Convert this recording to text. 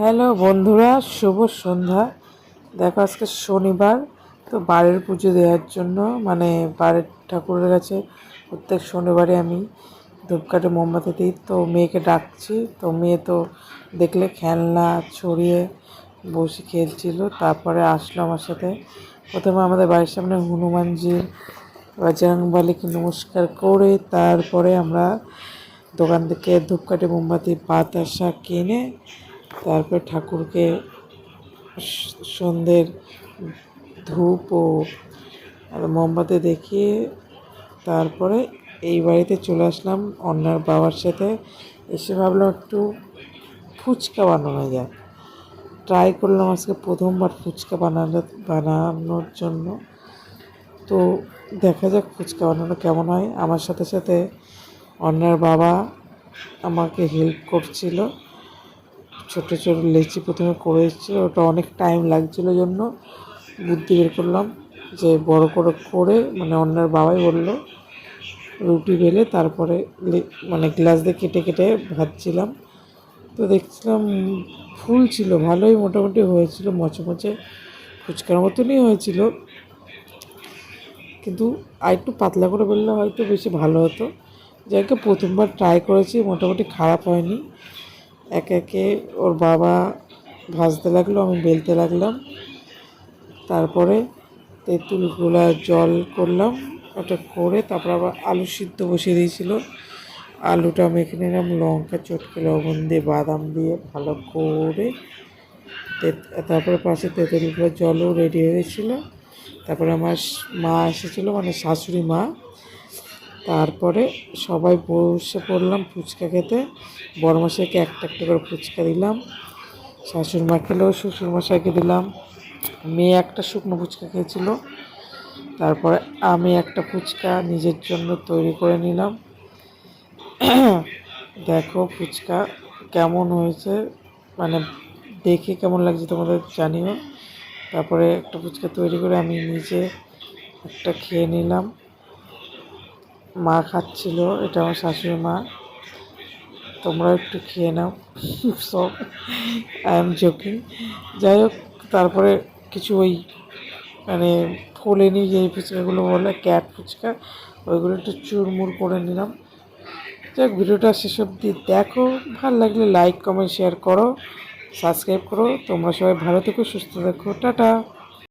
Hello বন্ধুরা, শুভ সন্ধ্যা। দেখো আজকে শনিবার, তো বাড়ির পুজো দেওয়ার জন্য মানে বাড়ির ঠাকুরের কাছে প্রত্যেক শনিবারে আমি ধূপকাঠি মোমবাতি দিই। তো মেয়েকে ডাকছি, তো মেয়ে তো দেখলে খেলনা ছড়িয়ে বসে খেলছিল। তারপরে আসলো আমার সাথে। প্রথমে আমাদের বাড়ির সামনে হনুমানজির বজরংবলীকে নমস্কার করে তারপরে আমরা দোকান থেকে ধূপকাঠি মোমবাতি বাতাসা কিনে তারপর ঠাকুরকে সন্ধ্যের ধূপ ও মোমবাতি দেখিয়ে তারপরে এই বাড়িতে চলে আসলাম অন্যার বাবার সাথে। এসে ভাবলাম একটু ফুচকা বানানো যাক। ট্রাই করলাম আজকে প্রথমবার ফুচকা বানানোর জন্য। তো দেখা যাক ফুচকা বানানো কেমন হয়। আমার সাথে সাথে অন্যার বাবা আমাকে হেল্প করছিল। ছোটো ছোটো লেচি প্রথমে করে এসেছিল, ওটা অনেক টাইম লাগছিলো জন্য বুদ্ধি বের করলাম যে বড় করে মানে অন্যার বাবাই বললো রুটি বেলে তারপরে মানে গ্লাস দিয়ে কেটে কেটে ভাজছিলাম। তো দেখছিলাম ফুল ছিল, ভালোই মোটামুটি হয়েছিল, মচমচে ফুচকার মতনই হয়েছিল, কিন্তু আর একটু পাতলা করে বললে হয়তো বেশি ভালো হতো। যাকে প্রথমবার ট্রাই করেছি, মোটামুটি খারাপ হয়নি। একে একে ওর বাবা ভাজতে লাগলো, আমি বেলতে লাগলাম। তারপরে তেঁতুলগুলা জল করলাম, ওটা করে তারপর আবার আলু সিদ্ধ বসিয়ে দিয়েছিল। আলুটা মেখে নিলাম লঙ্কা চটকে লবণ দিয়ে বাদাম দিয়ে ভালো করে। তারপরে পাশে তেঁতুলগুলো জলও রেডি হয়ে গেছিলো। তারপরে আমার মা এসেছিলো, মানে শাশুড়ি মা। তারপরে সবাই বসে পড়লাম ফুচকা খেতে। বড়মশাইকে একটা একটা করে ফুচকা দিলাম, শাশুড়ি মা খেলেও শ্বশুরমশাইকে দিলাম। মেয়ে একটা শুকনো ফুচকা খেয়েছিল। তারপরে আমি একটা ফুচকা নিজের জন্য তৈরি করে নিলাম। দেখো ফুচকা কেমন হয়েছে, মানে দেখে কেমন লাগছে তোমাদের জানিও। তারপরে একটা ফুচকা তৈরি করে আমি নিজে একটা খেয়ে নিলাম। মা খাচ্ছিল, এটা আমার শাশুড়ি মা। তোমরাও একটু খেয়ে নাও। সব আই এম জোকিং। যাই হোক, তারপরে কিছু ওই মানে ফোলেনি যে ফুচকাগুলো বলে ক্যাট ফুচকা, ওইগুলো একটু চুরমুর করে নিলাম। যাক, ভিডিওটা শেষ অবধি দেখো, ভালো লাগলে লাইক কমেন্ট শেয়ার করো, সাবস্ক্রাইব করো। তোমরা সবাই ভালো থেকো, সুস্থ থেকো, টাটা।